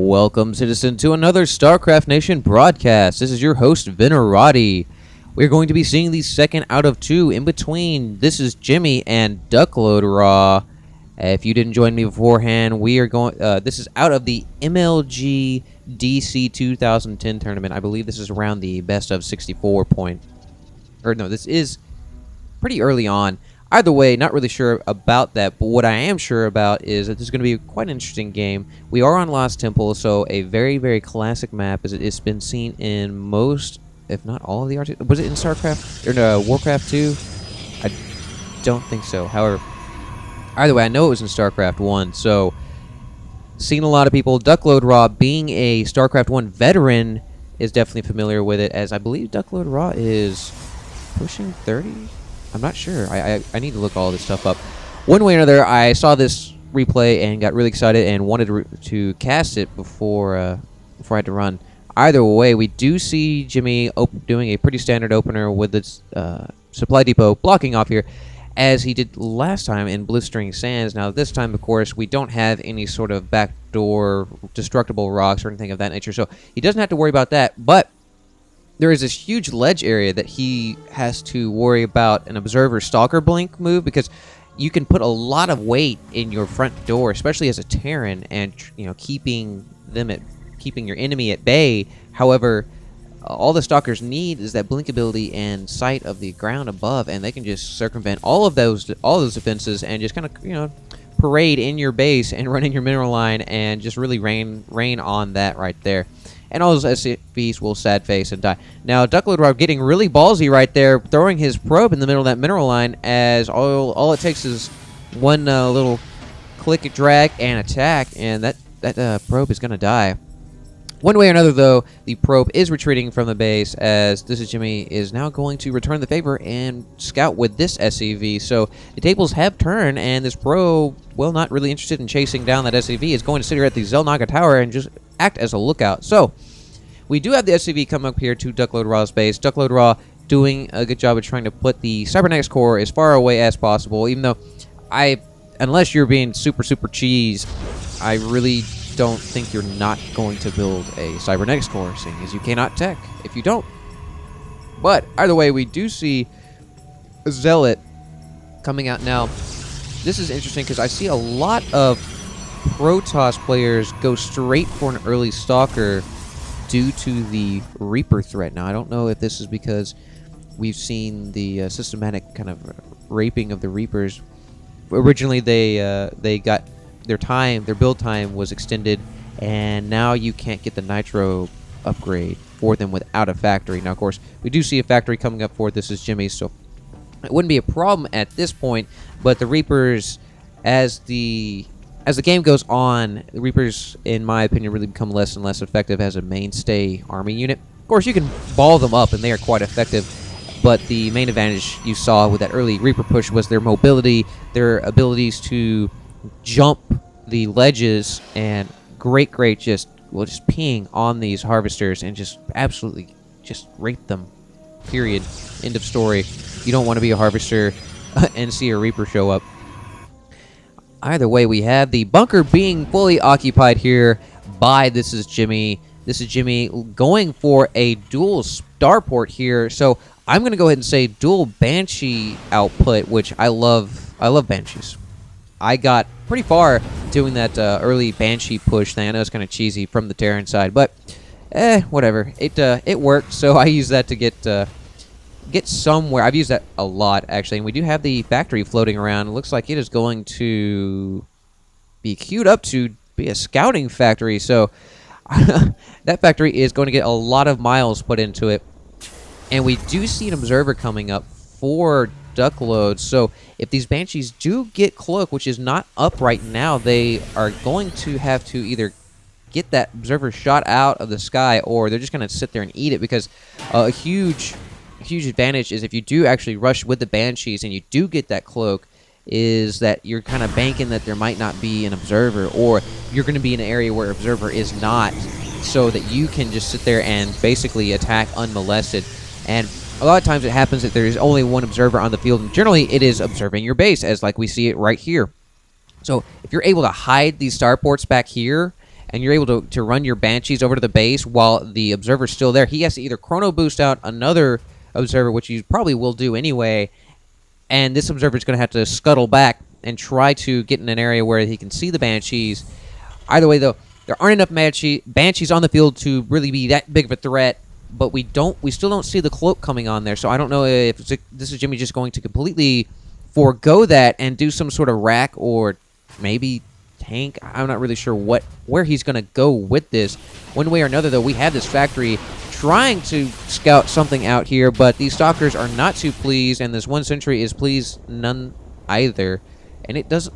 Welcome, citizen, to another Starcraft Nation broadcast. This is your host, Venerati. We're going to be seeing the second out of two in between ThisisJimmy and DuckloadRa. If you didn't join me beforehand, we are going. This is out of the MLG DC 2010 tournament. I believe this is around the best of 64 point. Or no, this is pretty early on. Either way, not really sure about that, but what I am sure about is that this is going to be quite an interesting game. We are on Lost Temple, so a very, very classic map, as it's been seen in most, if not all of the RTs. Was it in Starcraft or no, Warcraft 2? I don't think so. However, either way, I know it was in Starcraft 1, so seen a lot of people. DuckloadRa, being a Starcraft 1 veteran, is definitely familiar with it, as I believe DuckloadRa is pushing 30? I'm not sure. I need to look all this stuff up. One way or another, I saw this replay and got really excited and wanted to cast it before I had to run. Either way, we do see Jimmy doing a pretty standard opener with its supply depot blocking off here, as he did last time in Blistering Sands. Now, this time, of course, we don't have any sort of backdoor destructible rocks or anything of that nature, so he doesn't have to worry about that, but there is this huge ledge area that he has to worry about an Observer Stalker Blink move, because you can put a lot of weight in your front door, especially as a Terran, and keeping your enemy at bay. However, all the Stalkers need is that blink ability and sight of the ground above, and they can just circumvent all those defenses and just kind of parade in your base and run in your mineral line and just really rain on that right there. And all those SCVs will sad face and die. Now, DuckloadRa getting really ballsy right there, throwing his probe in the middle of that mineral line, as all it takes is one little click, drag, and attack, and that probe is going to die. One way or another, though, the probe is retreating from the base, as ThisisJimmy is now going to return the favor and scout with this SCV. So the tables have turned, and this probe, well, not really interested in chasing down that SCV, is going to sit here at the Zelnaga Tower and just act as a lookout. So we do have the SCV come up here to DuckloadRa's base. DuckloadRa doing a good job of trying to put the Cybernetics core as far away as possible, even though unless you're being super cheese, I really don't think you're not going to build a Cybernetics core, seeing as you cannot tech if you don't. But either way, we do see a Zealot coming out now. This is interesting because I see a lot of Protoss players go straight for an early Stalker due to the Reaper threat. Now, I don't know if this is because we've seen the systematic kind of raping of the Reapers. Originally, they got their build time was extended, and now you can't get the Nitro upgrade for them without a factory. Now, of course, we do see a factory coming up for ThisisJimmy, so it wouldn't be a problem at this point. But the Reapers, as the game goes on, the Reapers, in my opinion, really become less and less effective as a mainstay army unit. Of course, you can ball them up, and they are quite effective, but the main advantage you saw with that early Reaper push was their mobility, their abilities to jump the ledges, and great just peeing on these harvesters and just absolutely just rape them. Period. End of story. You don't want to be a harvester and see a Reaper show up. Either way, we have the bunker being fully occupied here by ThisisJimmy. ThisisJimmy going for a dual starport here. So I'm going to go ahead and say dual Banshee output, which I love. I love Banshees. I got pretty far doing that early Banshee push thing. I know it's kind of cheesy from the Terran side, but whatever. It worked, so I use that to get somewhere. I've used that a lot, actually, and we do have the factory floating around. It looks like it is going to be queued up to be a scouting factory, so that factory is going to get a lot of miles put into it. And we do see an observer coming up for Duckload, so if these Banshees do get Cloak, which is not up right now, they are going to have to either get that observer shot out of the sky, or they're just going to sit there and eat it, because a huge advantage is if you do actually rush with the Banshees and you do get that Cloak, is that you're kind of banking that there might not be an Observer, or you're going to be in an area where Observer is not, so that you can just sit there and basically attack unmolested. And a lot of times it happens that there is only one Observer on the field, and generally it is observing your base, as like we see it right here. So if you're able to hide these starports back here, and you're able to run your Banshees over to the base while the Observer's still there, he has to either Chrono Boost out another Observer, which you probably will do anyway, and this Observer's going to have to scuttle back and try to get in an area where he can see the Banshees. Either way, though, there aren't enough Banshees on the field to really be that big of a threat, but we still don't see the cloak coming on there, so I don't know if ThisisJimmy just going to completely forego that and do some sort of rack or maybe tank. I'm not really sure where he's going to go with this. One way or another, though, we have this factory trying to scout something out here, but these Stalkers are not too pleased, and this one sentry is pleased none either. And it's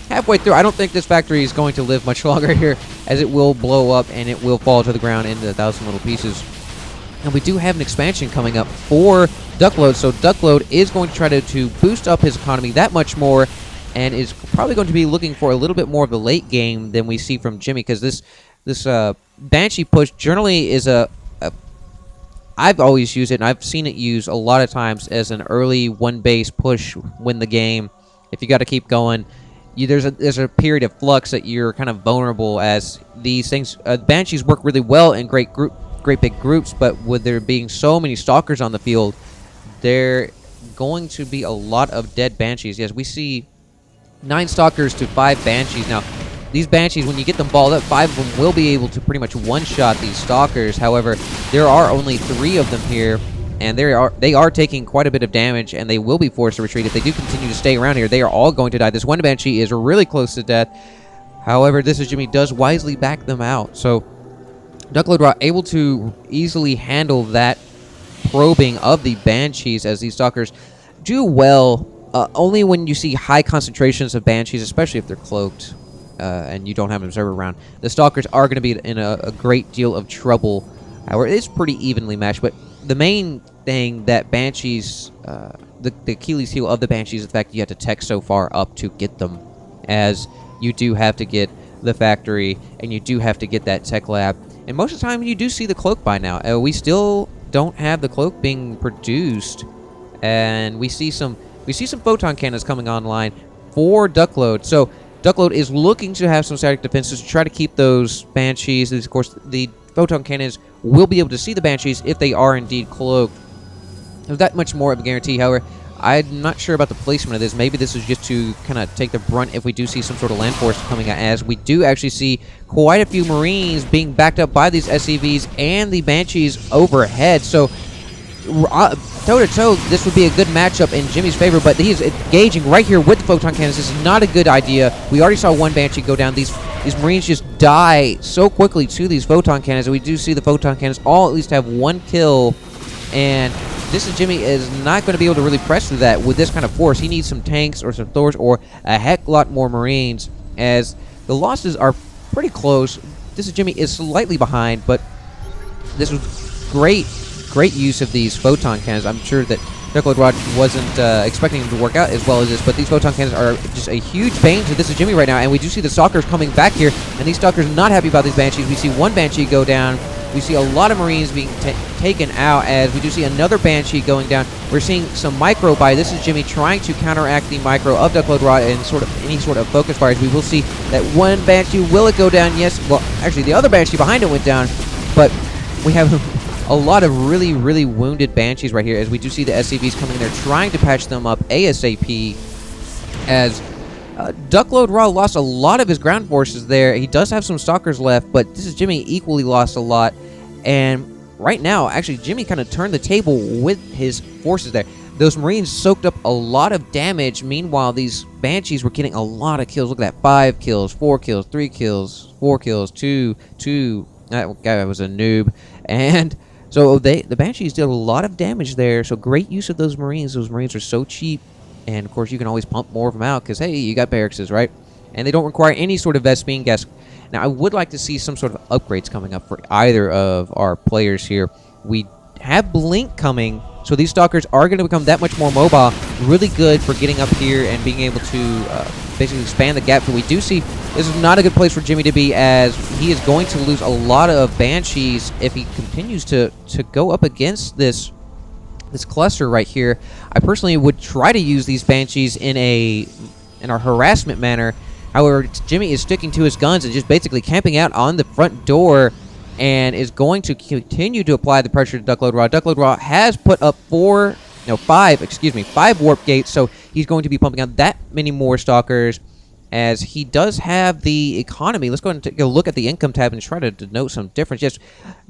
halfway through. I don't think this factory is going to live much longer here, as it will blow up and it will fall to the ground into 1,000 little pieces. And we do have an expansion coming up for Duckload, so Duckload is going to try to boost up his economy that much more, and is probably going to be looking for a little bit more of the late game than we see from Jimmy, because this Banshee push generally is I've always used it, and I've seen it used a lot of times as an early one-base push, win the game. If you got to keep going, there's a period of flux that you're kind of vulnerable, as these things. Banshees work really well in great big groups, but with there being so many Stalkers on the field, there going to be a lot of dead Banshees. Yes, we see 9 Stalkers to 5 Banshees. Now, these Banshees, when you get them balled up, 5 of them will be able to pretty much one-shot these Stalkers. However, there are only 3 of them here, and they are taking quite a bit of damage, and they will be forced to retreat. If they do continue to stay around here, they are all going to die. This one Banshee is really close to death. However, ThisisJimmy does wisely back them out. So, DuckloadRa able to easily handle that probing of the Banshees, as these Stalkers do well only when you see high concentrations of Banshees, especially if they're cloaked and you don't have an observer around. The Stalkers are going to be in a great deal of trouble. However, it's pretty evenly matched, but the main thing that Banshees, the Achilles heel of the Banshees is the fact that you have to tech so far up to get them, as you do have to get the factory and you do have to get that tech lab. And most of the time, you do see the cloak by now. We still don't have the cloak being produced, and we see some photon cannons coming online for Duckload. So Duckload is looking to have some static defenses to try to keep those Banshees. Of course, the photon cannons will be able to see the Banshees if they are indeed cloaked. There's that much more of a guarantee. However, I'm not sure about the placement of this. Maybe this is just to kind of take the brunt if we do see some sort of land force coming out, as we do actually see quite a few Marines being backed up by these SCVs and the Banshees overhead. So, toe-to-toe, this would be a good matchup in Jimmy's favor, but he is engaging right here with the photon cannons. This is not a good idea. We already saw one Banshee go down. These Marines just die so quickly to these photon cannons, and we do see the photon cannons all at least have 1 kill, and ThisisJimmy is not going to be able to really press through that with this kind of force. He needs some tanks or some Thors or a heck lot more Marines, as the losses are pretty close. ThisisJimmy is slightly behind, but this was great use of these photon cannons. I'm sure that DuckloadRa wasn't expecting them to work out as well as this, but these photon cannons are just a huge bane to ThisisJimmy right now, and we do see the Stalkers coming back here, and these Stalkers are not happy about these Banshees. We see one Banshee go down. We see a lot of Marines being taken out, as we do see another Banshee going down. We're seeing some micro by ThisisJimmy trying to counteract the micro of DuckloadRa and any sort of focus fires. We will see that one Banshee, will it go down? Yes. Well, actually, the other Banshee behind it went down, but we have a lot of really, really wounded Banshees right here, as we do see the SCVs coming in there trying to patch them up ASAP, as DuckloadRa lost a lot of his ground forces there. He does have some Stalkers left, but ThisisJimmy equally lost a lot. And right now, actually, Jimmy kind of turned the table with his forces there. Those Marines soaked up a lot of damage. Meanwhile, these Banshees were getting a lot of kills. Look at that. 5 kills, 4 kills, 3 kills, 4 kills, 2. That guy was a noob. And so the Banshees did a lot of damage there. So great use of those Marines. Those Marines are so cheap. And, of course, you can always pump more of them out because, hey, you got barracks, right? And they don't require any sort of Vespene gas. Now, I would like to see some sort of upgrades coming up for either of our players here. We have Blink coming, so these Stalkers are going to become that much more mobile. Really good for getting up here and being able to basically expand the gap. But we do see this is not a good place for Jimmy to be, as he is going to lose a lot of Banshees if he continues to go up against this cluster right here. I personally would try to use these Banshees in a harassment manner. However, Jimmy is sticking to his guns and just basically camping out on the front door and is going to continue to apply the pressure to DuckloadRa. DuckloadRa has put up 5 warp gates, so he's going to be pumping out that many more stalkers as he does have the economy. Let's go ahead and take a look at the income tab and try to denote some difference. Yes,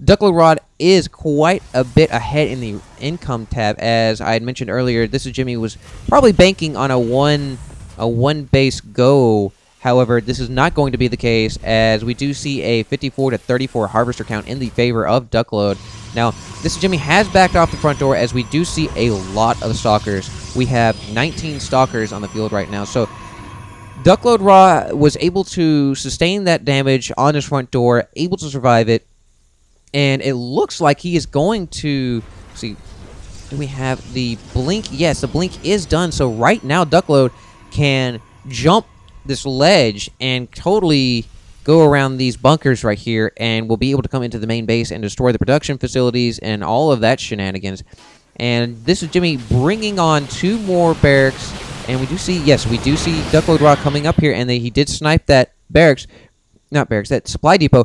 DuckloadRa is quite a bit ahead in the income tab. As I had mentioned earlier, ThisisJimmy was probably banking on a one base go. However, this is not going to be the case, as we do see a 54 to 34 harvester count in the favor of Duckload. Now, ThisisJimmy has backed off the front door, as we do see a lot of stalkers. We have 19 stalkers on the field right now, so DuckloadRa was able to sustain that damage on his front door, able to survive it, and it looks like he is going to... see, do we have the blink? Yes, the blink is done, so right now Duckload can jump this ledge and totally go around these bunkers right here, and will be able to come into the main base and destroy the production facilities and all of that shenanigans. And ThisisJimmy bringing on 2 more barracks, and we do see, yes, we do see DuckloadRa coming up here, and he did snipe that barracks, not barracks, that supply depot.